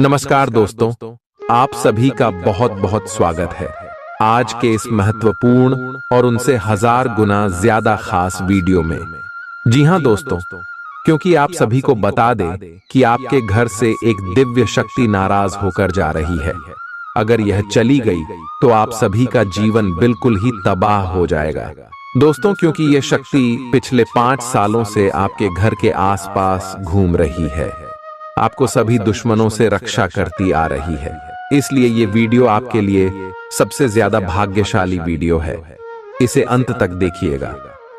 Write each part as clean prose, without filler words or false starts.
नमस्कार दोस्तों, आप सभी का बहुत बहुत स्वागत है आज के इस महत्वपूर्ण और उनसे 1000 गुना ज्यादा खास वीडियो में। जी हां दोस्तों, क्योंकि आप सभी को बता दें कि आपके घर से एक दिव्य शक्ति नाराज होकर जा रही है। अगर यह चली गई तो आप सभी का जीवन बिल्कुल ही तबाह हो जाएगा दोस्तों, क्योंकि यह शक्ति पिछले 5 सालों से आपके घर के आसपास घूम रही है, आपको सभी दुश्मनों से रक्षा करती आ रही है। इसलिए ये वीडियो आपके लिए सबसे ज्यादा भाग्यशाली वीडियो है। इसे अंत तक देखिएगा।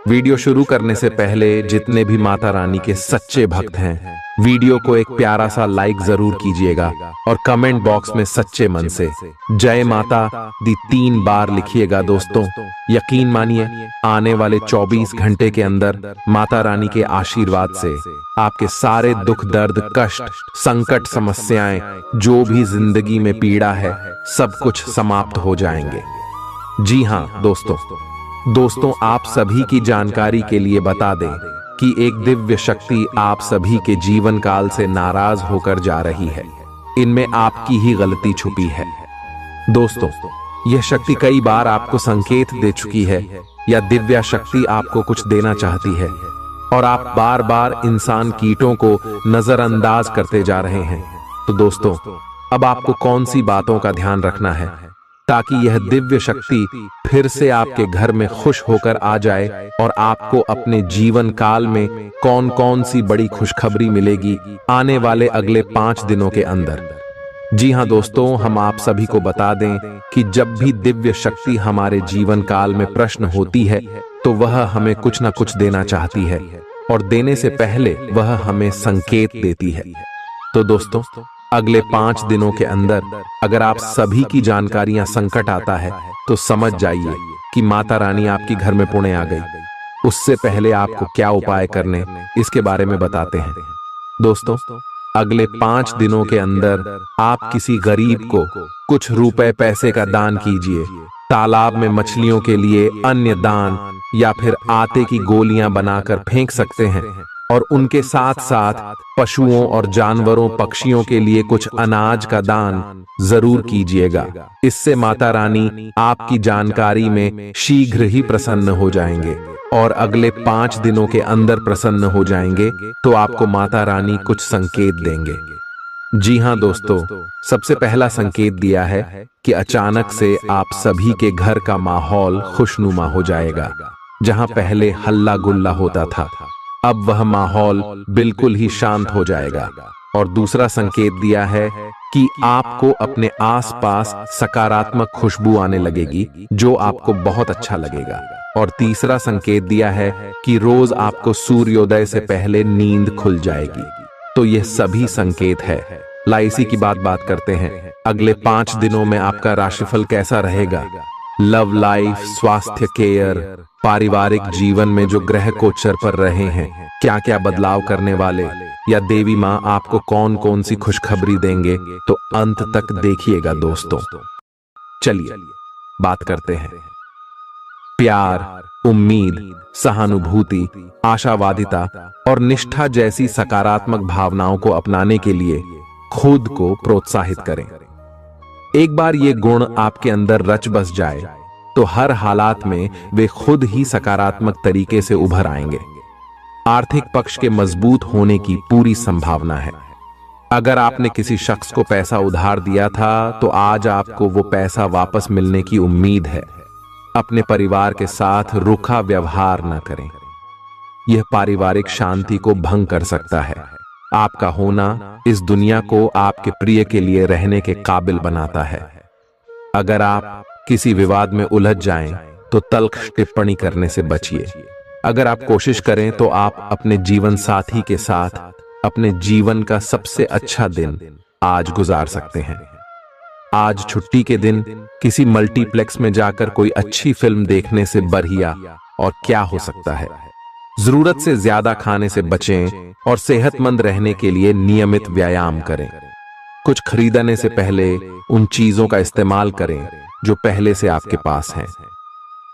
वीडियो शुरू करने से पहले जितने भी माता रानी के सच्चे भक्त हैं, वीडियो को एक प्यारा सा लाइक जरूर कीजिएगा और कमेंट बॉक्स में सच्चे मन से जय माता दी 3 बार लिखिएगा दोस्तों। यकीन मानिए, आने वाले 24 घंटे के अंदर माता रानी के आशीर्वाद से आपके सारे दुख दर्द कष्ट संकट समस्याएं जो भी जिंदगी में पीड़ा है सब कुछ समाप्त हो जाएंगे। जी हां दोस्तों, आप सभी की जानकारी के लिए बता दें कि एक दिव्य शक्ति आप सभी के जीवन काल से नाराज होकर जा रही है। इनमें आपकी ही गलती छुपी है दोस्तों। यह शक्ति कई बार आपको संकेत दे चुकी है या दिव्य शक्ति आपको कुछ देना चाहती है और आप बार बार इंसान कीटों को नजरअंदाज करते जा रहे हैं। तो दोस्तों, अब आपको कौन सी बातों का ध्यान रखना है ताकि यह दिव्य शक्ति फिर से आपके घर में खुश होकर आ जाए और आपको अपने जीवन काल में कौन कौन सी बड़ी खुशखबरी मिलेगी आने वाले अगले 5 दिनों के अंदर। जी हां दोस्तों, हम आप सभी को बता दें कि जब भी दिव्य शक्ति हमारे जीवन काल में प्रश्न होती है तो वह हमें कुछ न कुछ देना चाहती है और देने से पहले वह हमें संकेत देती है। तो दोस्तों, अगले 5 दिनों के अंदर अगर आप सभी की जानकारियां संकट आता है तो समझ जाइए कि माता रानी आपकी घर में पुणे आ गई। उससे पहले आपको क्या उपाय करने इसके बारे में बताते हैं दोस्तों। अगले 5 दिनों के अंदर आप किसी गरीब को कुछ रुपए पैसे का दान कीजिए, तालाब में मछलियों के लिए अन्य दान या फिर आटे की गोलियां बनाकर फेंक सकते हैं और उनके साथ साथ पशुओं और जानवरों पक्षियों के लिए कुछ अनाज का दान जरूर कीजिएगा। इससे माता रानी आपकी जानकारी में शीघ्र ही प्रसन्न हो जाएंगे और अगले 5 दिनों के अंदर प्रसन्न हो जाएंगे तो आपको माता रानी कुछ संकेत देंगे। जी हां दोस्तों, सबसे पहला संकेत दिया है कि अचानक से आप सभी के घर का माहौल खुशनुमा हो जाएगा। जहां पहले हल्ला गुल्ला होता था, अब वह माहौल बिल्कुल ही शांत हो जाएगा। और दूसरा संकेत दिया है कि आपको अपने आसपास सकारात्मक खुशबू आने लगेगी जो आपको बहुत अच्छा लगेगा। और तीसरा संकेत दिया है कि रोज आपको सूर्योदय से पहले नींद खुल जाएगी। तो यह सभी संकेत है। लाइसी की बात करते हैं। अगले 5 दिनों में आपका राशिफल कैसा रहेगा? लव लाइफ, स्वास्थ्य केयर, पारिवारिक जीवन में जो ग्रह गोचर पर रहे हैं, क्या क्या बदलाव करने वाले या देवी माँ आपको कौन कौन सी खुशखबरी देंगे, तो अंत तक देखिएगा दोस्तों। चलिए बात करते हैं। प्यार, उम्मीद, सहानुभूति, आशावादिता और निष्ठा जैसी सकारात्मक भावनाओं को अपनाने के लिए खुद को प्रोत्साहित करें। एक बार ये गुण आपके अंदर रच बस जाए तो हर हालात में वे खुद ही सकारात्मक तरीके से उभर आएंगे। आर्थिक पक्ष के मजबूत होने की पूरी संभावना है। अगर आपने किसी शख्स को पैसा उधार दिया था तो आज आपको वो पैसा वापस मिलने की उम्मीद है। अपने परिवार के साथ रूखा व्यवहार न करें, यह पारिवारिक शांति को भंग कर सकता है। आपका होना इस दुनिया को आपके प्रिय के लिए रहने के काबिल बनाता है। अगर आप किसी विवाद में उलझ जाएं तो तल्ख टिप्पणी करने से बचिए। अगर आप कोशिश करें तो आप अपने जीवन साथी के साथ अपने जीवन का सबसे अच्छा दिन आज गुजार सकते हैं। आज छुट्टी के दिन किसी मल्टीप्लेक्स में जाकर कोई अच्छी फिल्म देखने से बढ़िया और क्या हो सकता है। जरूरत से ज्यादा खाने से बचें और सेहतमंद रहने के लिए नियमित व्यायाम करें। कुछ खरीदने से पहले उन चीजों का इस्तेमाल करें जो पहले से आपके पास हैं।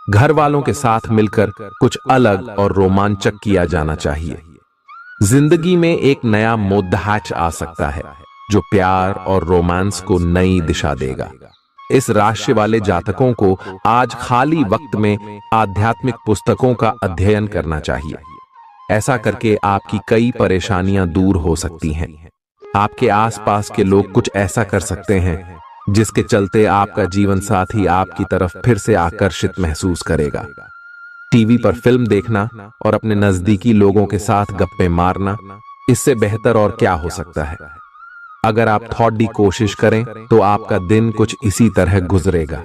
घर वालों के साथ मिलकर कुछ अलग और रोमांचक किया जाना चाहिए। जिंदगी में एक नया मोद्दाच आ सकता है। जो प्यार और रोमांस को नई दिशा देगा। इस राशि वाले जातकों को आज खाली वक्त में आध्यात्मिक पुस्तकों का अध्ययन करना चाहिए। ऐसा करके आपकी कई परेशानियां दूर हो सकती हैं। आपके आसपास के लोग कुछ ऐसा कर सकते हैं जिसके चलते आपका जीवन साथी आपकी तरफ फिर से आकर्षित महसूस करेगा। टीवी पर फिल्म देखना और अपने नजदीकी लोगों के साथ गप्पे मारना, इससे बेहतर और क्या हो सकता है। अगर आप थोड़ी कोशिश करें तो आपका दिन कुछ इसी तरह गुजरेगा।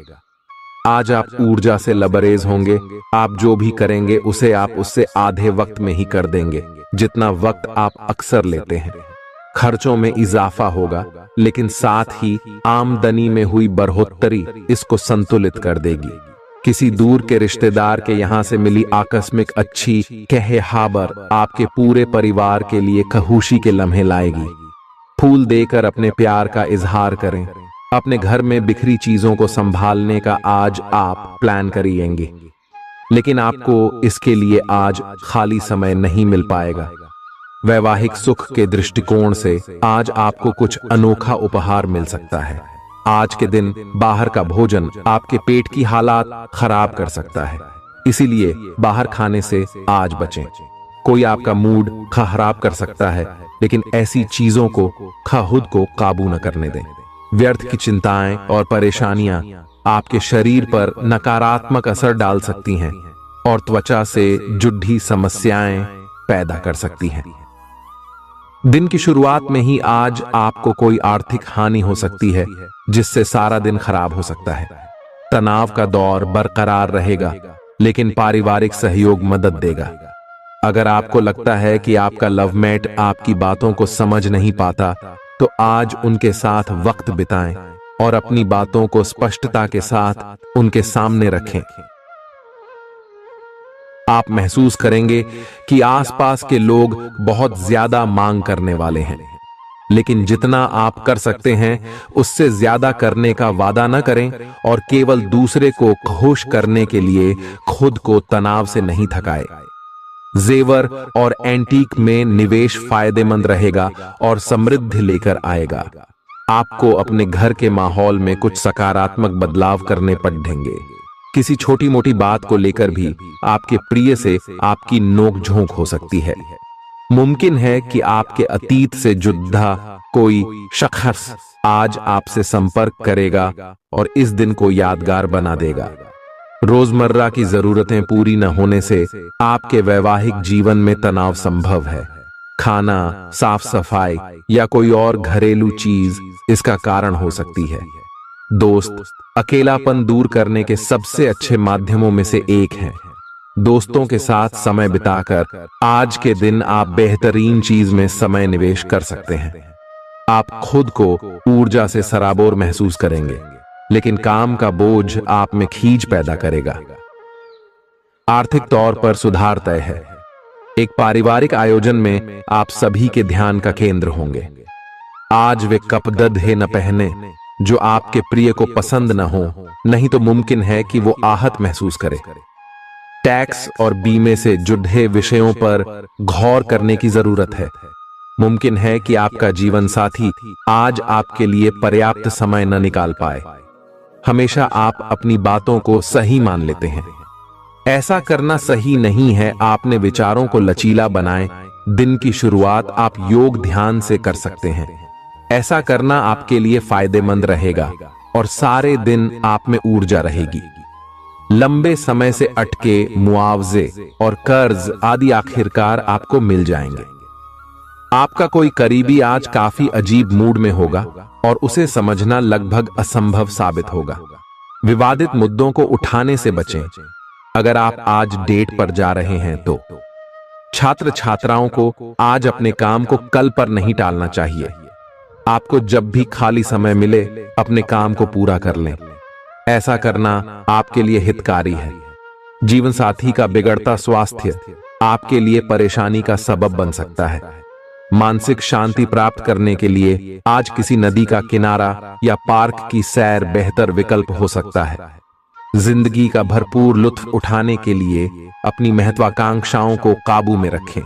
आज आप ऊर्जा से लबरेज होंगे। आप जो भी करेंगे उसे आप उससे आधे वक्त में ही कर देंगे जितना वक्त आप अक्सर लेते हैं। खर्चों में इजाफा होगा, लेकिन साथ ही आमदनी में हुई बढ़ोतरी इसको संतुलित कर देगी। किसी दूर के रिश्तेदार के यहां से मिली आकस्मिक अच्छी खबर आपके पूरे परिवार के लिए खुशी के लम्हे लाएगी। फूल देकर अपने प्यार का इजहार करें। अपने घर में बिखरी चीजों को संभालने का आज आप प्लान करिएंगे, लेकिन आपको इसके लिए आज खाली समय नहीं मिल पाएगा। वैवाहिक सुख के दृष्टिकोण से आज आपको कुछ अनोखा उपहार मिल सकता है। आज के दिन बाहर का भोजन आपके पेट की हालात खराब कर सकता है, इसीलिए बाहर खाने से आज बचें। कोई आपका मूड खराब कर सकता है, लेकिन ऐसी चीजों को खुद को काबू न करने दें। व्यर्थ की चिंताएं और परेशानियां आपके शरीर पर नकारात्मक असर डाल सकती हैं और त्वचा से जुड़ी समस्याएं पैदा कर सकती हैं। दिन की शुरुआत में ही आज आपको कोई आर्थिक हानि हो सकती है, जिससे सारा दिन खराब हो सकता है। तनाव का दौर बरकरार रहेगा, लेकिन पारिवारिक सहयोग मदद देगा। अगर आपको लगता है कि आपका लवमेट आपकी बातों को समझ नहीं पाता, तो आज उनके साथ वक्त बिताएं और अपनी बातों को स्पष्टता के साथ उनके सामने रखें। आप महसूस करेंगे कि आसपास के लोग बहुत ज्यादा मांग करने वाले हैं, लेकिन जितना आप कर सकते हैं उससे ज्यादा करने का वादा न करें और केवल दूसरे को खुश करने के लिए खुद को तनाव से नहीं थकाएं। जेवर और एंटीक में निवेश फायदेमंद रहेगा और समृद्धि लेकर आएगा। आपको अपने घर के माहौल में कुछ सकारात्मक बदलाव करने पड़ेंगे। किसी छोटी मोटी बात को लेकर भी आपके प्रिय से आपकी नोकझोंक हो सकती है। मुमकिन है कि आपके अतीत से जुड़ा कोई शख्स आज आपसे संपर्क करेगा और इस दिन को यादगार बना देगा। रोजमर्रा की जरूरतें पूरी न होने से आपके वैवाहिक जीवन में तनाव संभव है। खाना, साफ सफाई या कोई और घरेलू चीज इसका कारण हो सकती है। दोस्त अकेलापन दूर करने के सबसे अच्छे माध्यमों में से एक है। दोस्तों के साथ समय बिताकर आज के दिन आप बेहतरीन चीज में समय निवेश कर सकते हैं। आप खुद को ऊर्जा से सराबोर महसूस करेंगे, लेकिन काम का बोझ आप में खींच पैदा करेगा। आर्थिक तौर पर सुधार तय है। एक पारिवारिक आयोजन में आप सभी के ध्यान का केंद्र होंगे। आज वे कपड़े न पहने जो आपके प्रिय को पसंद न हो, नहीं तो मुमकिन है कि वो आहत महसूस करे। टैक्स और बीमे से जुड़े विषयों पर गौर करने की जरूरत है। मुमकिन है कि आपका जीवन साथी आज आपके लिए पर्याप्त समय न निकाल पाए। हमेशा आप अपनी बातों को सही मान लेते हैं। ऐसा करना सही नहीं है। आपने विचारों को लचीला बनाएं। दिन की शुरुआत आप योग ध्यान से कर सकते हैं। ऐसा करना आपके लिए फायदेमंद रहेगा और सारे दिन आप में ऊर्जा रहेगी। लंबे समय से अटके मुआवजे और कर्ज आदि आखिरकार आपको मिल जाएंगे। आपका कोई करीबी आज काफी अजीब मूड में होगा और उसे समझना लगभग असंभव साबित होगा। विवादित मुद्दों को उठाने से बचें। अगर आप आज डेट पर जा रहे हैं तो छात्र छात्राओं को आज अपने काम को कल पर नहीं टालना चाहिए। आपको जब भी खाली समय मिले अपने काम को पूरा कर लें। ऐसा करना आपके लिए हितकारी है। जीवन साथी का बिगड़ता स्वास्थ्य आपके लिए परेशानी का सबब बन सकता है। मानसिक शांति प्राप्त करने के लिए आज किसी नदी का किनारा या पार्क की सैर बेहतर विकल्प हो सकता है। जिंदगी का भरपूर लुत्फ उठाने के लिए अपनी महत्वाकांक्षाओं को काबू में रखें।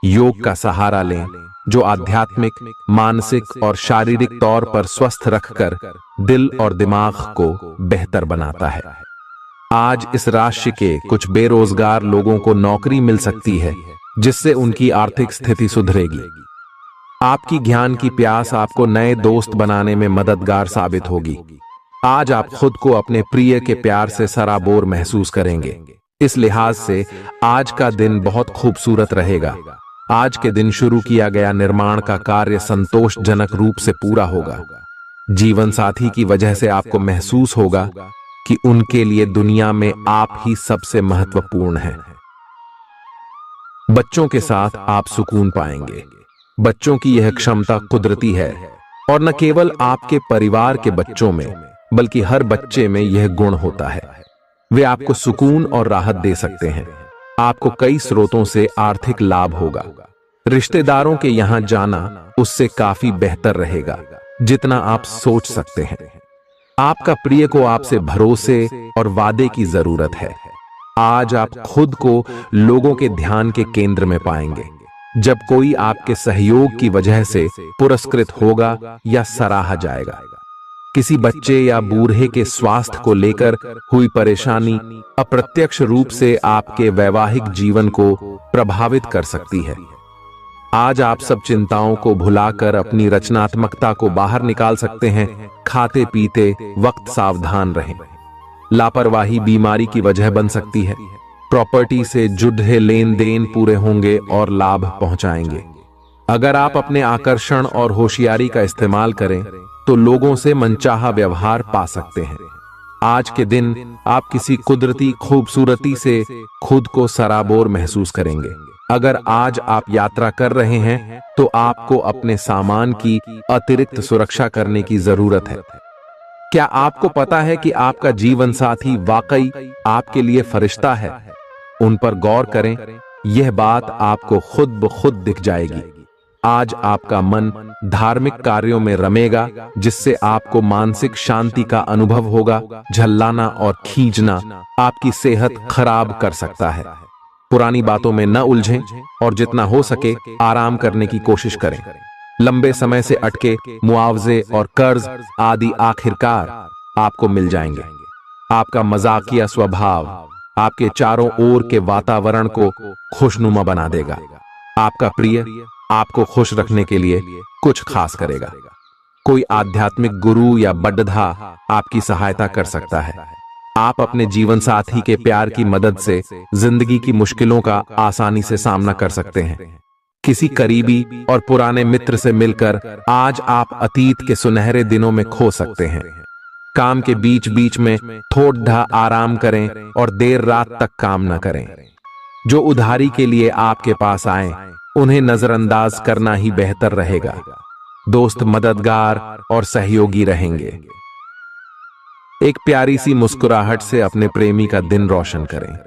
योग का सहारा लें जो आध्यात्मिक, मानसिक और शारीरिक तौर पर स्वस्थ रखकर दिल और दिमाग को बेहतर बनाता है। आज इस राशि के कुछ बेरोजगार लोगों को नौकरी मिल सकती है, जिससे उनकी आर्थिक स्थिति सुधरेगी। आपकी ज्ञान की प्यास आपको नए दोस्त बनाने में मददगार साबित होगी। आज आप खुद को अपने प्रिय के प्यार से सराबोर महसूस करेंगे। इस लिहाज से आज का दिन बहुत खूबसूरत रहेगा। आज के दिन शुरू किया गया निर्माण का कार्य संतोषजनक रूप से पूरा होगा। जीवन साथी की वजह से आपको महसूस होगा कि उनके लिए दुनिया में आप ही सबसे महत्वपूर्ण हैं। बच्चों के साथ आप सुकून पाएंगे। बच्चों की यह क्षमता कुदरती है और न केवल आपके परिवार के बच्चों में बल्कि हर बच्चे में यह गुण होता है। वे आपको सुकून और राहत दे सकते हैं। आपको कई स्रोतों से आर्थिक लाभ होगा। रिश्तेदारों के यहां जाना उससे काफी बेहतर रहेगा जितना आप सोच सकते हैं। आपका प्रिय को आपसे भरोसे और वादे की जरूरत है। आज आप खुद को लोगों के ध्यान के केंद्र में पाएंगे जब कोई आपके सहयोग की वजह से पुरस्कृत होगा या सराहा जाएगा। किसी बच्चे या बूढ़े के स्वास्थ्य को लेकर हुई परेशानी अप्रत्यक्ष रूप से आपके वैवाहिक जीवन को प्रभावित कर सकती है। आज आप सब चिंताओं को भुलाकर अपनी रचनात्मकता को बाहर निकाल सकते हैं। खाते पीते वक्त सावधान रहें। लापरवाही बीमारी की वजह बन सकती है। प्रॉपर्टी से जुड़े लेन देन पूरे होंगे और लाभ पहुंचाएंगे। अगर आप अपने आकर्षण और होशियारी का इस्तेमाल करें तो लोगों से मनचाहा व्यवहार पा सकते हैं। आज के दिन आप किसी कुदरती खूबसूरती से खुद को सराबोर महसूस करेंगे। अगर आज आप यात्रा कर रहे हैं तो आपको अपने सामान की अतिरिक्त सुरक्षा करने की जरूरत है। क्या आपको पता है कि आपका जीवन साथी वाकई आपके लिए फरिश्ता है? उन पर गौर करें। यह बात आपको खुद ब खुद दिख जाएगी। आज आपका मन धार्मिक कार्यों में रमेगा जिससे आपको मानसिक शांति का अनुभव होगा। झल्लाना और खींचना आपकी सेहत खराब कर सकता है। पुरानी बातों में न उलझें और जितना हो सके आराम करने की कोशिश करें। लंबे समय से अटके मुआवजे और कर्ज आदि आखिरकार आपको मिल जाएंगे। आपका मजाकिया स्वभाव आपके चारों ओर के वातावरण को खुशनुमा बना देगा। आपका प्रिय आपको खुश रखने के लिए कुछ खास करेगा। कोई आध्यात्मिक गुरु या बड्ढा आपकी सहायता कर सकता है। आप अपने जीवन साथी के प्यार की मदद से जिंदगी की मुश्किलों का आसानी से सामना कर सकते हैं। किसी करीबी और पुराने मित्र से मिलकर आज आप अतीत के सुनहरे दिनों में खो सकते हैं। काम के बीच बीच में थोड़ा आराम करें और देर रात तक काम न करें। जो उधारी के लिए आपके पास आए उन्हें नजरअंदाज करना ही बेहतर रहेगा। दोस्त मददगार और सहयोगी रहेंगे। एक प्यारी सी मुस्कुराहट से अपने प्रेमी का दिन रोशन करें।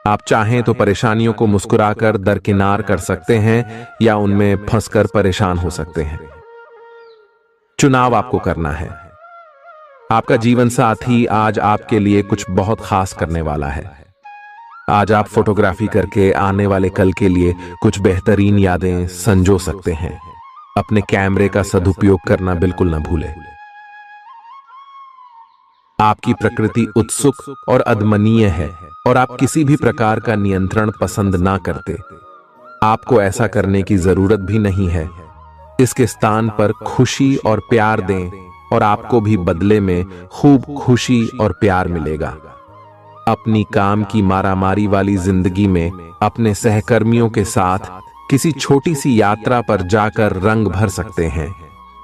आप चाहें तो परेशानियों को मुस्कुराकर दरकिनार कर सकते हैं या उनमें फंसकर परेशान हो सकते हैं। चुनाव आपको करना है। आपका जीवन साथी आज आपके लिए कुछ बहुत खास करने वाला है। आज आप फोटोग्राफी करके आने वाले कल के लिए कुछ बेहतरीन यादें संजो सकते हैं। अपने कैमरे का सदुपयोग करना बिल्कुल न भूलें। आपकी प्रकृति उत्सुक और अदमनीय है और आप किसी भी प्रकार का नियंत्रण पसंद ना करते। आपको ऐसा करने की जरूरत भी नहीं है। इसके स्थान पर खुशी और प्यार दें और आपको भी बदले में खूब खुशी और प्यार मिलेगा। अपनी काम की मारामारी वाली जिंदगी में अपने सहकर्मियों के साथ किसी छोटी सी यात्रा पर जाकर रंग भर सकते हैं।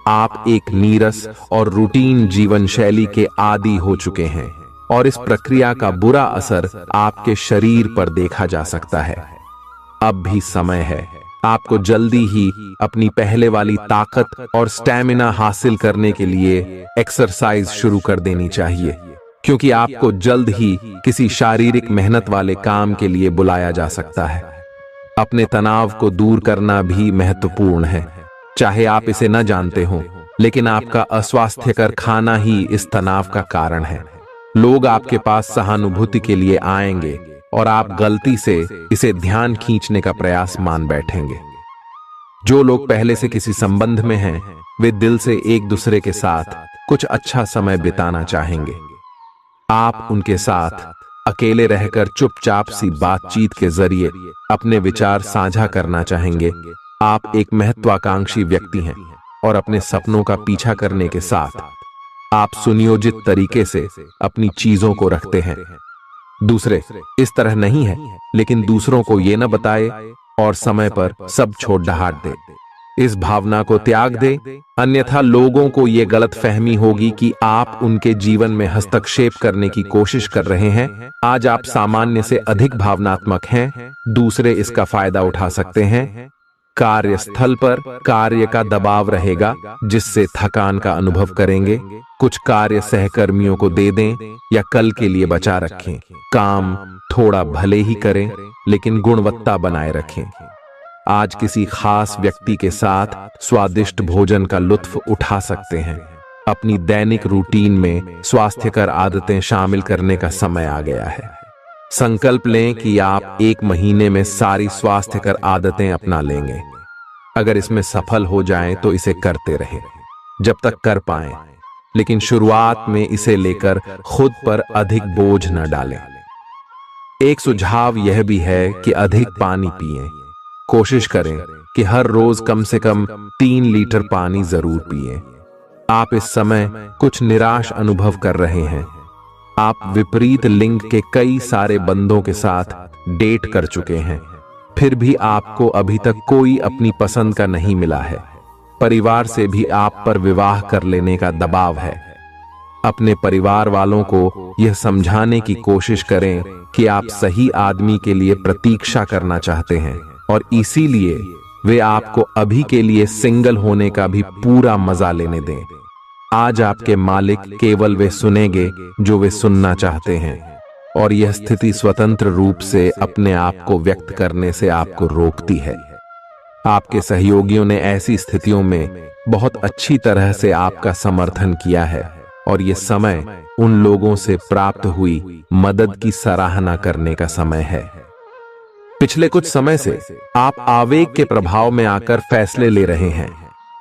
आप एक नीरस और रूटीन जीवन शैली के आदी हो चुके हैं और इस प्रक्रिया का बुरा असर आपके शरीर पर देखा जा सकता है। अब भी समय है। आपको जल्दी ही अपनी पहले वाली ताकत और स्टैमिना हासिल करने के लिए एक्सरसाइज शुरू कर देनी चाहिए, क्योंकि आपको जल्द ही किसी शारीरिक मेहनत वाले काम के लिए बुलाया जा सकता है। अपने तनाव को दूर करना भी महत्वपूर्ण है। चाहे आप इसे न जानते हो, लेकिन आपका अस्वास्थ्यकर खाना ही इस तनाव का कारण है। लोग आपके पास सहानुभूति के लिए आएंगे और आप गलती से इसे ध्यान खींचने का प्रयास मान बैठेंगे। जो लोग पहले से किसी संबंध में हैं, वे दिल से एक दूसरे के साथ कुछ अच्छा समय बिताना चाहेंगे। आप उनके साथ अकेले रहकर चुपचाप सी बातचीत के जरिए अपने विचार साझा करना चाहेंगे। आप एक महत्वाकांक्षी व्यक्ति हैं और अपने सपनों का पीछा करने के साथ आप सुनियोजित तरीके से अपनी चीजों को रखते हैं। दूसरे इस तरह नहीं है, लेकिन दूसरों को ये न बताए और समय पर सब छोड़ डहाट दे। इस भावना को त्याग दे, अन्यथा लोगों को यह गलत फहमी होगी कि आप उनके जीवन में हस्तक्षेप करने की कोशिश कर रहे हैं। आज आप सामान्य से अधिक भावनात्मक हैं, दूसरे इसका फायदा उठा सकते हैं। कार्यस्थल पर कार्य का दबाव रहेगा, जिससे थकान का अनुभव करेंगे। कुछ कार्य सहकर्मियों को दे दें या कल के लिए बचा रखें। काम थोड़ा भले ही करें, लेकिन गुणवत्ता बनाए रखें। आज किसी खास व्यक्ति के साथ स्वादिष्ट भोजन का लुत्फ उठा सकते हैं। अपनी दैनिक रूटीन में स्वास्थ्यकर आदतें शामिल करने का समय आ गया है। संकल्प लें कि आप 1 महीने में सारी स्वास्थ्यकर आदतें अपना लेंगे। अगर इसमें सफल हो जाएं तो इसे करते रहें जब तक कर पाएं, लेकिन शुरुआत में इसे लेकर खुद पर अधिक बोझ न डालें। एक सुझाव यह भी है कि अधिक पानी पिएं। कोशिश करें कि हर रोज कम से कम 3 लीटर पानी जरूर पिएं। आप इस समय कुछ निराश अनुभव कर रहे हैं। आप विपरीत लिंग के कई सारे बंदों के साथ डेट कर चुके हैं, फिर भी आपको अभी तक कोई अपनी पसंद का नहीं मिला है। परिवार से भी आप पर विवाह कर लेने का दबाव है। अपने परिवार वालों को यह समझाने की कोशिश करें कि आप सही आदमी के लिए प्रतीक्षा करना चाहते हैं और इसीलिए वे आपको अभी के लिए सिंगल होने का भी पूरा मजा लेने दें। आज आपके मालिक केवल वे सुनेंगे जो वे सुनना चाहते हैं, और यह स्थिति स्वतंत्र रूप से अपने आप को व्यक्त करने से आपको रोकती है। आपके सहयोगियों ने ऐसी स्थितियों में बहुत अच्छी तरह से आपका समर्थन किया है, और यह समय उन लोगों से प्राप्त हुई मदद की सराहना करने का समय है। पिछले कुछ समय से आप आवेग के प्रभाव में आकर फैसले ले रहे हैं,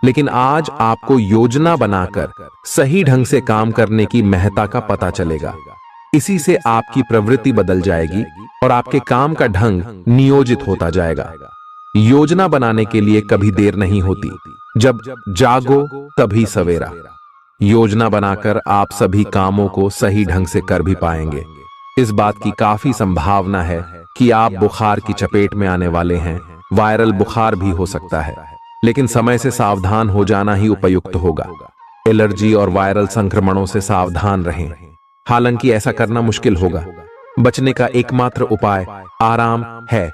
लेकिन आज आपको योजना बनाकर सही ढंग से काम करने की महत्ता का पता चलेगा। इसी से आपकी प्रवृत्ति बदल जाएगी और आपके काम का ढंग नियोजित होता जाएगा। योजना बनाने के लिए कभी देर नहीं होती, जब जागो तभी सवेरा। योजना बनाकर आप सभी कामों को सही ढंग से कर भी पाएंगे। इस बात की काफी संभावना है कि आप बुखार की चपेट में आने वाले हैं। वायरल बुखार भी हो सकता है, लेकिन समय से सावधान हो जाना ही उपयुक्त होगा। एलर्जी और वायरल संक्रमणों से सावधान रहें। हालांकि ऐसा करना मुश्किल होगा। बचने का एकमात्र उपाय आराम है।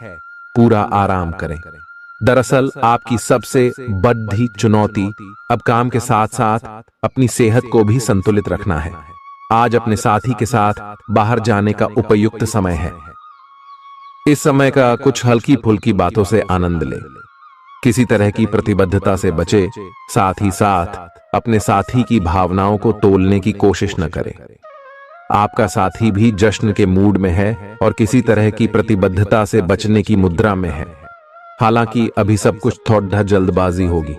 पूरा आराम करें। दरअसल आपकी सबसे बड़ी चुनौती अब काम के साथ साथ अपनी सेहत को भी संतुलित रखना है। आज अपने साथी के साथ बाहर जाने का उपयुक्त समय है। इस समय का कुछ हल्की फुल्की बातों से आनंद लें। किसी तरह की प्रतिबद्धता से बचे, साथ ही साथ अपने साथी की भावनाओं को तोलने की कोशिश न करें। आपका साथी भी जश्न के मूड में है और किसी तरह की प्रतिबद्धता से बचने की मुद्रा में है। हालांकि अभी सब कुछ थोड़ा जल्दबाजी होगी।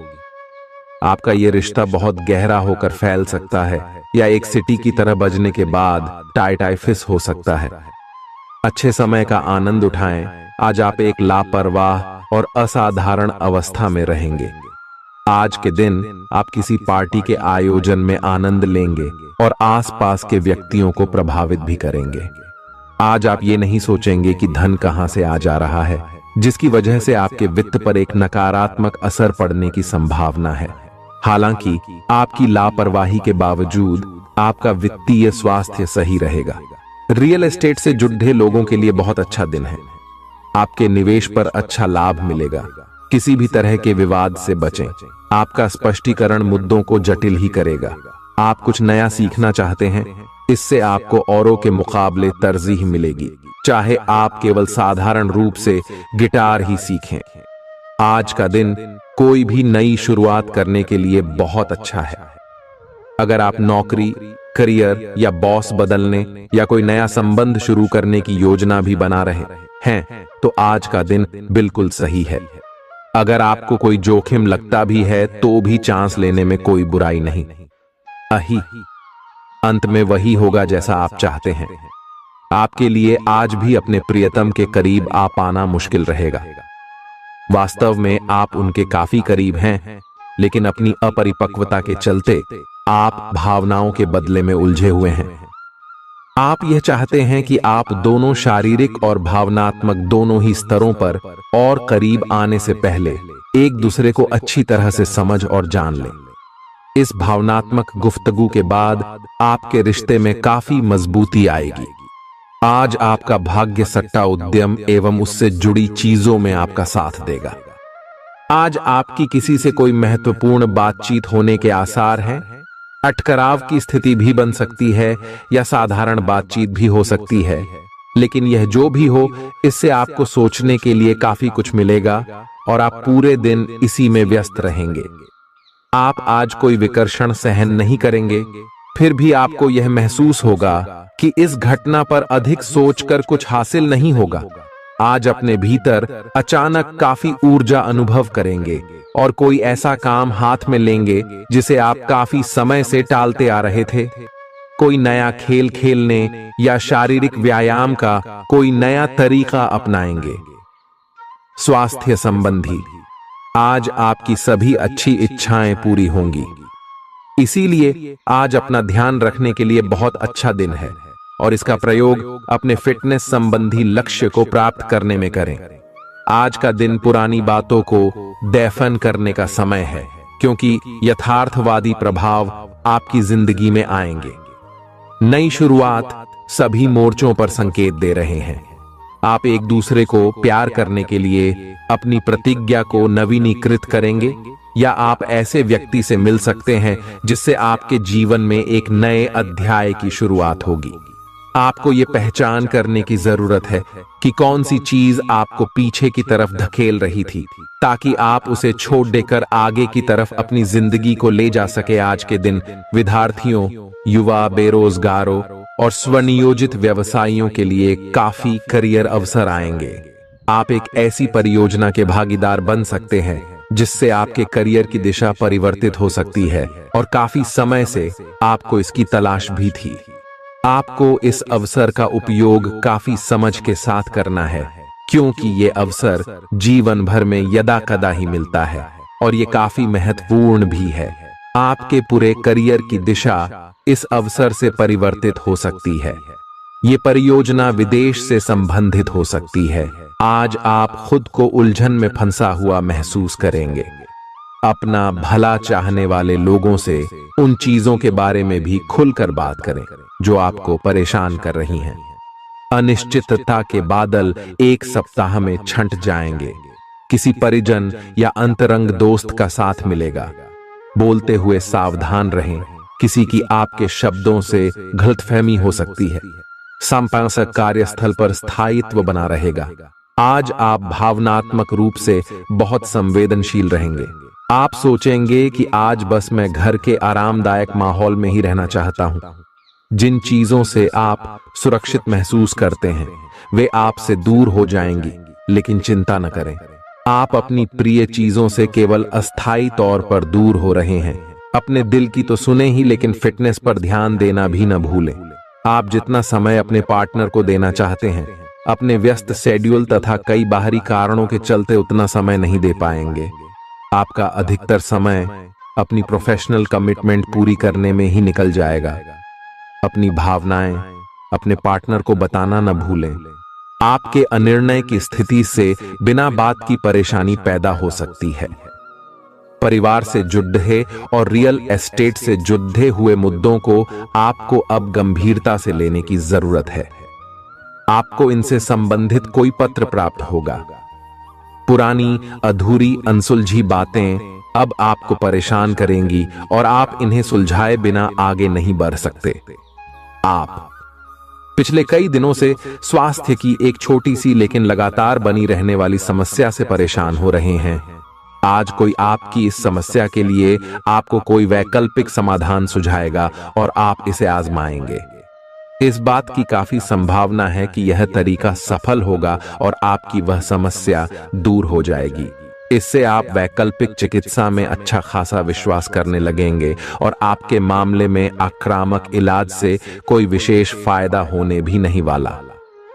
आपका यह रिश्ता बहुत गहरा होकर फैल सकता है या एक सिटी की तरह बजने के बाद टाइटाइफिस हो सकता है। अच्छे समय का आनंद उठाएं। आज आप एक लापरवाह और असाधारण अवस्था में रहेंगे। आज के दिन आप किसी पार्टी के आयोजन में आनंद लेंगे और आसपास के व्यक्तियों को प्रभावित भी करेंगे। आज आप ये नहीं सोचेंगे कि धन कहां से आ जा रहा है, जिसकी वजह से आपके वित्त पर एक नकारात्मक असर पड़ने की संभावना है। हालांकि आपकी लापरवाही के बावजूद आपका वित्तीय स्वास्थ्य सही रहेगा। रियल एस्टेट से जुड़े लोगों के लिए बहुत अच्छा दिन है। आपके निवेश पर अच्छा लाभ मिलेगा। किसी भी तरह के विवाद से बचें। आपका स्पष्टीकरण मुद्दों को जटिल ही करेगा। आप कुछ नया सीखना चाहते हैं, इससे आपको औरों के मुकाबले तरजीह मिलेगी, चाहे आप केवल साधारण रूप से गिटार ही सीखें। आज का दिन कोई भी नई शुरुआत करने के लिए बहुत अच्छा है। अगर आप नौकरी, करियर या बॉस बदलने या कोई नया संबंध शुरू करने की योजना भी बना रहे हैं, तो आज का दिन बिल्कुल सही है। अगर आपको कोई जोखिम लगता भी है तो भी चांस लेने में कोई बुराई नहीं। अंत में वही होगा जैसा आप चाहते हैं। आपके लिए आज भी अपने प्रियतम के करीब आ पाना मुश्किल रहेगा। वास्तव में आप उनके काफी करीब हैं, लेकिन अपनी अपरिपक्वता के चलते आप भावनाओं के बदले में उलझे हुए हैं। आप यह चाहते हैं कि आप दोनों शारीरिक और भावनात्मक दोनों ही स्तरों पर और करीब आने से पहले एक दूसरे को अच्छी तरह से समझ और जान लें। इस भावनात्मक गुफ्तगू के बाद आपके रिश्ते में काफी मजबूती आएगी। आज आपका भाग्य सट्टा उद्यम एवं उससे जुड़ी चीजों में आपका साथ देगा। आज आपकी किसी से कोई महत्वपूर्ण बातचीत होने के आसार हैं। अटकराव की स्थिति भी बन सकती है या साधारण बातचीत भी हो सकती है, लेकिन यह जो भी हो, इससे आपको सोचने के लिए काफी कुछ मिलेगा और आप पूरे दिन इसी में व्यस्त रहेंगे। आप आज कोई विकर्षण सहन नहीं करेंगे, फिर भी आपको यह महसूस होगा कि इस घटना पर अधिक सोचकर कुछ हासिल नहीं होगा। आज अपने भीतर अचानक काफी ऊर्जा अनुभव करेंगे और कोई ऐसा काम हाथ में लेंगे जिसे आप काफी समय से टालते आ रहे थे। कोई नया खेल खेलने या शारीरिक व्यायाम का कोई नया तरीका अपनाएंगे। स्वास्थ्य संबंधी आज आपकी सभी अच्छी इच्छाएं पूरी होंगी, इसीलिए आज अपना ध्यान रखने के लिए बहुत अच्छा दिन है और इसका प्रयोग अपने फिटनेस संबंधी लक्ष्य को प्राप्त करने में करें। आज का दिन पुरानी बातों को दफन करने का समय है, क्योंकि यथार्थवादी प्रभाव आपकी जिंदगी में आएंगे। नई शुरुआत सभी मोर्चों पर संकेत दे रहे हैं। आप एक दूसरे को प्यार करने के लिए अपनी प्रतिज्ञा को नवीनीकृत करेंगे, या आप ऐसे व्यक्ति से मिल सकते हैं जिससे आपके जीवन में एक नए अध्याय की शुरुआत होगी। आपको ये पहचान करने की जरूरत है कि कौन सी चीज आपको पीछे की तरफ धकेल रही थी, ताकि आप उसे छोड़ देकर आगे की तरफ अपनी जिंदगी को ले जा सके। आज के दिन विद्यार्थियों, युवा, बेरोजगारों और स्वनियोजित व्यवसायियों के लिए काफी करियर अवसर आएंगे। आप एक ऐसी परियोजना के भागीदार बन सकते हैं जिससे आपके करियर की दिशा परिवर्तित हो सकती है, और काफी समय से आपको इसकी तलाश भी थी। आपको इस अवसर का उपयोग काफी समझ के साथ करना है, क्योंकि ये अवसर जीवन भर में यदा कदा ही मिलता है और ये काफी महत्वपूर्ण भी है। आपके पूरे करियर की दिशा इस अवसर से परिवर्तित हो सकती है। ये परियोजना विदेश से संबंधित हो सकती है। आज आप खुद को उलझन में फंसा हुआ महसूस करेंगे। अपना भला चाहने वाले लोगों से उन चीजों के बारे में भी खुलकर बात करें जो आपको परेशान कर रही हैं। अनिश्चितता के बादल एक सप्ताह में छंट जाएंगे। किसी परिजन या अंतरंग दोस्त का साथ मिलेगा। बोलते हुए सावधान रहें, किसी की आपके शब्दों से गलतफहमी हो सकती है। संपादक कार्यस्थल पर स्थायित्व बना रहेगा। आज आप भावनात्मक रूप से बहुत संवेदनशील रहेंगे। आप सोचेंगे कि आज बस मैं घर के आरामदायक माहौल में ही रहना चाहता हूं। जिन चीजों से आप सुरक्षित महसूस करते हैं वे आपसे दूर हो जाएंगी, लेकिन चिंता न करें, आप अपनी प्रिय चीजों से केवल अस्थायी तौर पर दूर हो रहे हैं। अपने दिल की तो सुने ही, लेकिन फिटनेस पर ध्यान देना भी न भूलें। आप जितना समय अपने पार्टनर को देना चाहते हैं, अपने व्यस्त शेड्यूल तथा कई बाहरी कारणों के चलते उतना समय नहीं दे पाएंगे। आपका अधिकतर समय अपनी प्रोफेशनल कमिटमेंट पूरी करने में ही निकल जाएगा। अपनी भावनाएं अपने पार्टनर को बताना न भूलें। आपके अनिर्णय की स्थिति से बिना बात की परेशानी पैदा हो सकती है। परिवार से जुड़े और रियल एस्टेट से जुड़े हुए मुद्दों को आपको अब गंभीरता से लेने की जरूरत है। आपको इनसे संबंधित कोई पत्र प्राप्त होगा। पुरानी अधूरी अनसुलझी बातें अब आपको परेशान करेंगी और आप इन्हें सुलझाए बिना आगे नहीं बढ़ सकते। आप पिछले कई दिनों से स्वास्थ्य की एक छोटी सी लेकिन लगातार बनी रहने वाली समस्या से परेशान हो रहे हैं। आज कोई आपकी इस समस्या के लिए आपको कोई वैकल्पिक समाधान सुझाएगा और आप इसे आजमाएंगे। इस बात की काफी संभावना है कि यह तरीका सफल होगा और आपकी वह समस्या दूर हो जाएगी। इससे आप वैकल्पिक चिकित्सा में अच्छा खासा विश्वास करने लगेंगे और आपके मामले में आक्रामक इलाज से कोई विशेष फायदा होने भी नहीं वाला।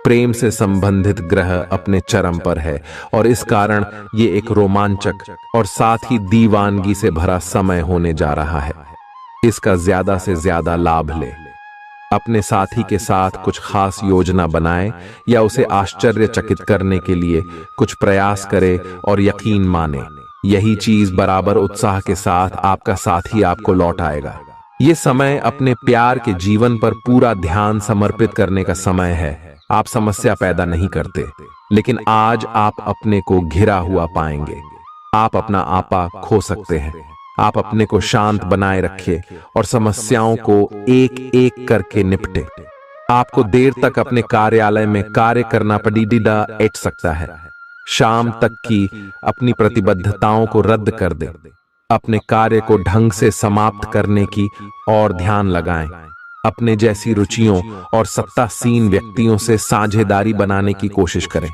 प्रेम से संबंधित ग्रह अपने चरम पर है और इस कारण ये एक रोमांचक और साथ ही दीवानगी से भरा समय होने जा रहा है। इसका ज्यादा से ज्यादा लाभ ले। अपने साथी के साथ कुछ खास योजना बनाएं या उसे आश्चर्यचकित करने के लिए कुछ प्रयास करें और यकीन माने यही चीज बराबर उत्साह के साथ आपका साथी आपको लौट आएगा। ये समय अपने प्यार के जीवन पर पूरा ध्यान समर्पित करने का समय है। आप समस्या पैदा नहीं करते, लेकिन आज आप अपने को घिरा हुआ पाएंगे। आप अपना आपा खो सकते हैं। आप अपने को शांत बनाए रखिए और समस्याओं को एक एक करके निपटे। आपको देर तक अपने कार्यालय में कार्य करना पड़ सकता है। शाम तक की अपनी प्रतिबद्धताओं को रद्द कर दें। अपने कार्य को ढंग से समाप्त करने की और ध्यान लगाएं। अपने जैसी रुचियों और सत्तासीन व्यक्तियों से साझेदारी बनाने की कोशिश करें।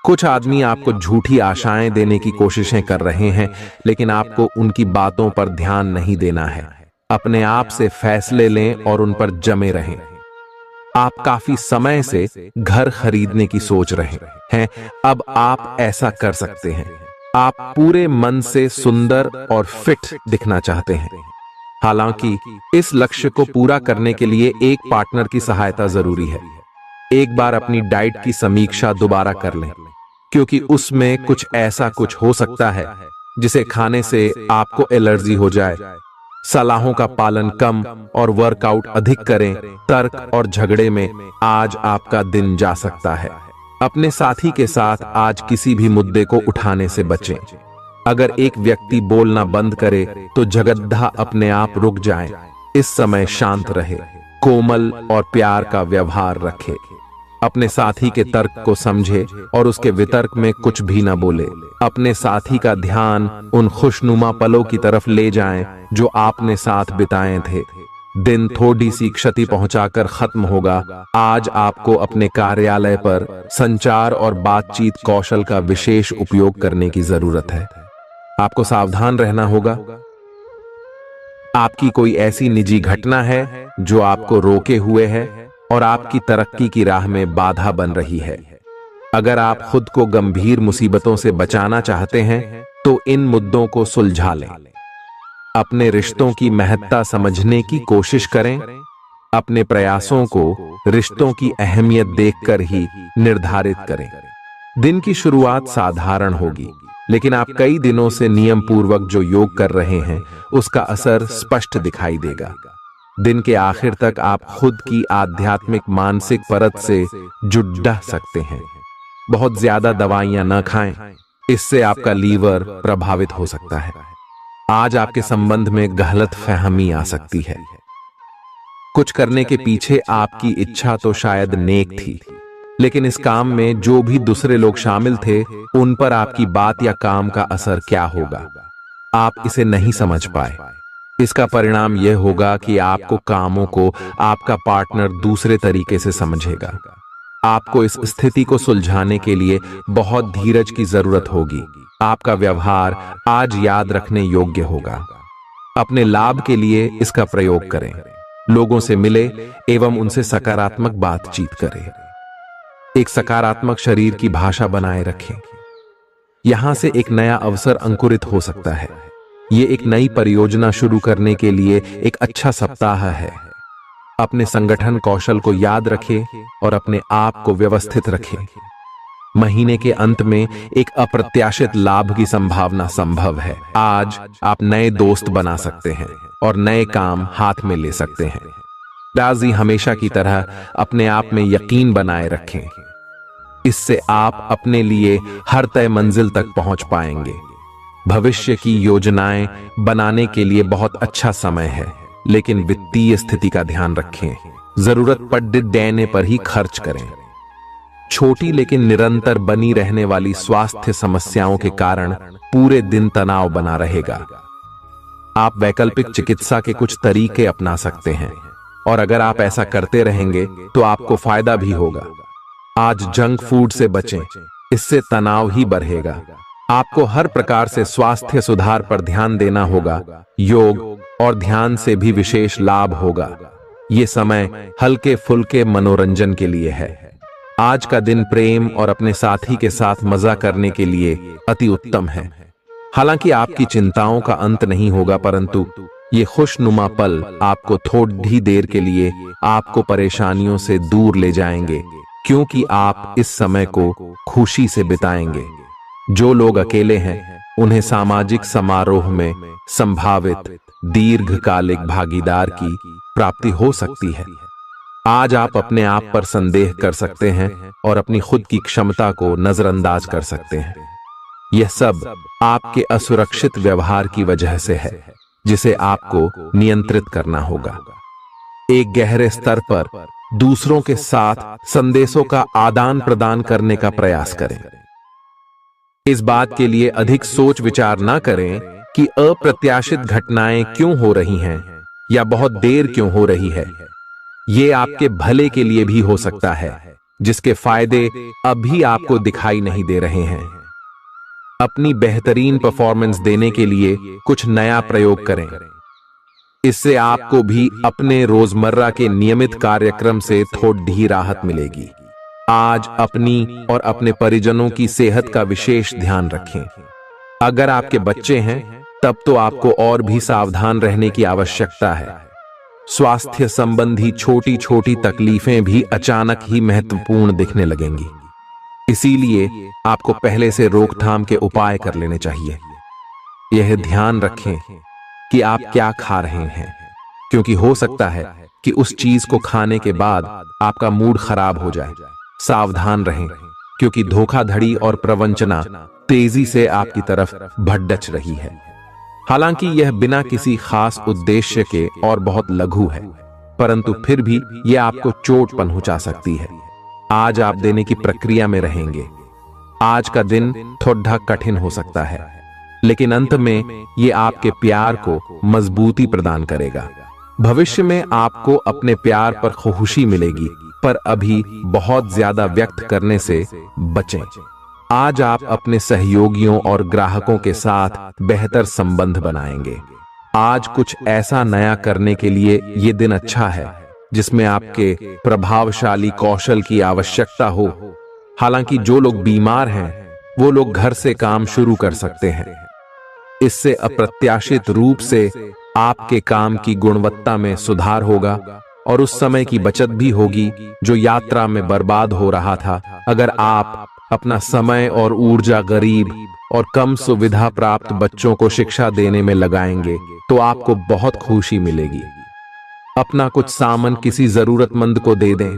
कुछ आदमी आपको झूठी आशाएं देने की कोशिशें कर रहे हैं, लेकिन आपको उनकी बातों पर ध्यान नहीं देना है। अपने आप से फैसले लें और उन पर जमे रहें। आप काफी समय से घर खरीदने की सोच रहे हैं। अब आप ऐसा कर सकते हैं। आप पूरे मन से सुंदर और फिट दिखना चाहते हैं। हालांकि इस लक्ष्य को पूरा करने के लिए एक पार्टनर की सहायता जरूरी है। एक बार अपनी डाइट की समीक्षा दोबारा कर लें, क्योंकि उसमें कुछ ऐसा कुछ हो सकता है जिसे खाने से आपको एलर्जी हो जाए। सलाहों का पालन कम और वर्कआउट अधिक करें। तर्क और झगड़े में आज आपका दिन जा सकता है। अपने साथी के साथ आज किसी भी मुद्दे को उठाने से बचें। अगर एक व्यक्ति बोलना बंद करे तो जगद्धा अपने आप रुक जाए। इस समय शांत रहे, कोमल और प्यार का व्यवहार रखे। अपने साथी के तर्क को समझे और उसके वितर्क में कुछ भी न बोले। अपने साथी का ध्यान उन खुशनुमा पलों की तरफ ले जाएं जो आपने साथ बिताए थे। दिन थोड़ी सी क्षति पहुंचाकर खत्म होगा। आज आपको अपने कार्यालय पर संचार और बातचीत कौशल का विशेष उपयोग करने की जरूरत है। आपको सावधान रहना होगा। आपकी कोई ऐसी निजी घटना है जो आपको रोके हुए है और आपकी तरक्की की राह में बाधा बन रही है। अगर आप खुद को गंभीर मुसीबतों से बचाना चाहते हैं तो इन मुद्दों को सुलझा लें। अपने रिश्तों की महत्ता समझने की कोशिश करें। अपने प्रयासों को रिश्तों की अहमियत देखकर ही निर्धारित करें। दिन की शुरुआत साधारण होगी, लेकिन आप कई दिनों से नियम पूर्वक जो योग कर रहे हैं उसका असर स्पष्ट दिखाई देगा। दिन के आखिर तक आप खुद की आध्यात्मिक मानसिक परत से जुड़ सकते हैं। बहुत ज्यादा दवाइयां न खाएं, इससे आपका लीवर प्रभावित हो सकता है। आज आपके संबंध में गलत फहमी आ सकती है। कुछ करने के पीछे आपकी इच्छा तो शायद नेक थी, लेकिन इस काम में जो भी दूसरे लोग शामिल थे उन पर आपकी बात या काम का असर क्या होगा, आप इसे नहीं समझ पाए। इसका परिणाम यह होगा कि आपको कामों को आपका पार्टनर दूसरे तरीके से समझेगा। आपको इस स्थिति को सुलझाने के लिए बहुत धीरज की जरूरत होगी। आपका व्यवहार आज याद रखने योग्य होगा। अपने लाभ के लिए इसका प्रयोग करें। लोगों से मिले एवं उनसे सकारात्मक बातचीत करें। एक सकारात्मक शरीर की भाषा बनाए रखें। यहां से एक नया अवसर अंकुरित हो सकता है। ये एक नई परियोजना शुरू करने के लिए एक अच्छा सप्ताह है। अपने संगठन कौशल को याद रखें और अपने आप को व्यवस्थित रखें। महीने के अंत में एक अप्रत्याशित लाभ की संभावना संभव है। आज आप नए दोस्त बना सकते हैं और नए काम हाथ में ले सकते हैं। राजी हमेशा की तरह अपने आप में यकीन बनाए रखें। इससे आप अपने लिए हर तय मंजिल तक पहुंच पाएंगे। भविष्य की योजनाएं बनाने के लिए बहुत अच्छा समय है, लेकिन वित्तीय स्थिति का ध्यान रखें। जरूरत पड़ने पर ही खर्च करें। छोटी लेकिन निरंतर बनी रहने वाली स्वास्थ्य समस्याओं के कारण पूरे दिन तनाव बना रहेगा। आप वैकल्पिक चिकित्सा के कुछ तरीके अपना सकते हैं और अगर आप ऐसा करते रहेंगे तो आपको फायदा भी होगा। आज जंक फूड से बचें, इससे तनाव ही बढ़ेगा। आपको हर प्रकार से स्वास्थ्य सुधार पर ध्यान देना होगा। योग और ध्यान से भी विशेष लाभ होगा। ये समय हल्के फुल्के मनोरंजन के लिए है। आज का दिन प्रेम और अपने साथी के साथ मजा करने के लिए अति उत्तम है। हालांकि आपकी चिंताओं का अंत नहीं होगा, परंतु ये खुशनुमा पल आपको थोड़ी देर के लिए आपको परेशानियों से दूर ले जाएंगे, क्योंकि आप इस समय को खुशी से बिताएंगे। जो लोग अकेले हैं उन्हें सामाजिक समारोह में संभावित दीर्घकालिक भागीदार की प्राप्ति हो सकती है। आज आप अपने आप पर संदेह कर सकते हैं और अपनी खुद की क्षमता को नजरअंदाज कर सकते हैं। यह सब आपके असुरक्षित व्यवहार की वजह से है, जिसे आपको नियंत्रित करना होगा। एक गहरे स्तर पर दूसरों के साथ संदेशों का आदान प्रदान करने का प्रयास करें। इस बात के लिए अधिक सोच विचार ना करें कि अप्रत्याशित घटनाएं क्यों हो रही हैं या बहुत देर क्यों हो रही है। ये आपके भले के लिए भी हो सकता है, जिसके फायदे अभी आपको दिखाई नहीं दे रहे हैं। अपनी बेहतरीन परफॉर्मेंस देने के लिए कुछ नया प्रयोग करें। इससे आपको भी अपने रोजमर्रा के नियमित कार्यक्रम से थोड़ी राहत मिलेगी। आज अपनी और अपने परिजनों की सेहत का विशेष ध्यान रखें। अगर आपके बच्चे हैं तब तो आपको और भी सावधान रहने की आवश्यकता है। स्वास्थ्य संबंधी छोटी छोटी तकलीफें भी अचानक ही महत्वपूर्ण दिखने लगेंगी। इसीलिए आपको पहले से रोकथाम के उपाय कर लेने चाहिए। यह ध्यान रखें कि आप क्या खा रहे हैं, क्योंकि हो सकता है कि उस चीज को खाने के बाद आपका मूड खराब हो जाए। सावधान रहें, क्योंकि धोखाधड़ी और प्रवंचना तेजी से आपकी तरफ भड़क रही है। हालांकि यह बिना किसी खास उद्देश्य के और बहुत लघु है, परंतु फिर भी यह आपको चोट पहुंचा सकती है। आज आप देने की प्रक्रिया में रहेंगे। आज का दिन थोड़ा कठिन हो सकता है, लेकिन अंत में यह आपके प्यार को मजबूती प्रदान करेगा। भविष्य में आपको अपने प्यार पर खुशी मिलेगी, पर अभी बहुत ज्यादा व्यक्त करने से बचें। आज आप अपने सहयोगियों और ग्राहकों के साथ बेहतर संबंध बनाएंगे। आज कुछ ऐसा नया करने के लिए ये दिन अच्छा है जिसमें आपके प्रभावशाली कौशल की आवश्यकता हो। हालांकि जो लोग बीमार हैं वो लोग घर से काम शुरू कर सकते हैं। इससे अप्रत्याशित रूप से आपके काम की गुणवत्ता में सुधार होगा और उस समय की बचत भी होगी जो यात्रा में बर्बाद हो रहा था। अगर आप अपना समय और ऊर्जा गरीब और कम सुविधा प्राप्त बच्चों को शिक्षा देने में लगाएंगे तो आपको बहुत खुशी मिलेगी। अपना कुछ सामान किसी जरूरतमंद को दे दें।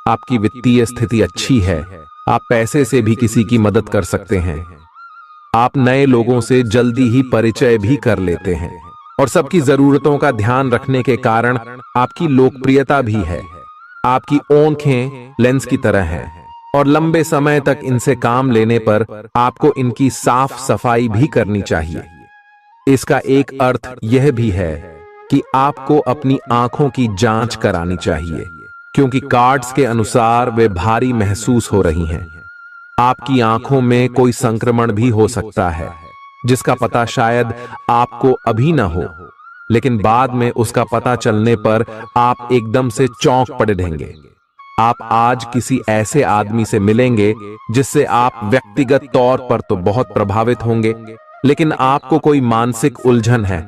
आपकी वित्तीय स्थिति अच्छी है, आप पैसे से भी किसी की मदद कर सकते हैं। आप नए लोगों से जल्दी ही परिचय भी कर लेते हैं और सबकी जरूरतों का ध्यान रखने के कारण आपकी लोकप्रियता भी है। आपकी आंखें लेंस की तरह हैं और लंबे समय तक इनसे काम लेने पर आपको इनकी साफ सफाई भी करनी चाहिए। इसका एक अर्थ यह भी है कि आपको अपनी आंखों की जांच करानी चाहिए, क्योंकि कार्ड्स के अनुसार वे भारी महसूस हो रही हैं। आपकी आंखों में कोई संक्रमण भी हो सकता है, जिसका पता शायद आपको अभी ना हो, लेकिन बाद में उसका पता चलने पर आप एकदम से चौंक पड़े रहेंगे। आप आज किसी ऐसे आदमी से मिलेंगे जिससे आप व्यक्तिगत तौर पर तो बहुत प्रभावित होंगे, लेकिन आपको कोई मानसिक उलझन है।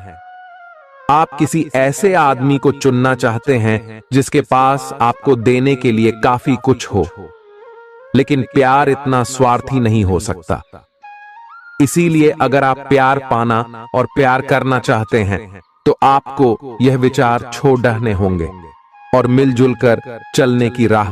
आप किसी ऐसे आदमी को चुनना चाहते हैं जिसके पास आपको देने के लिए काफी कुछ हो, लेकिन प्यार इतना स्वार्थी नहीं हो सकता। इसीलिए अगर आप प्यार पाना और प्यार करना चाहते हैं तो आपको यह विचार छोड़ने होंगे और मिलजुल कर चलने की राह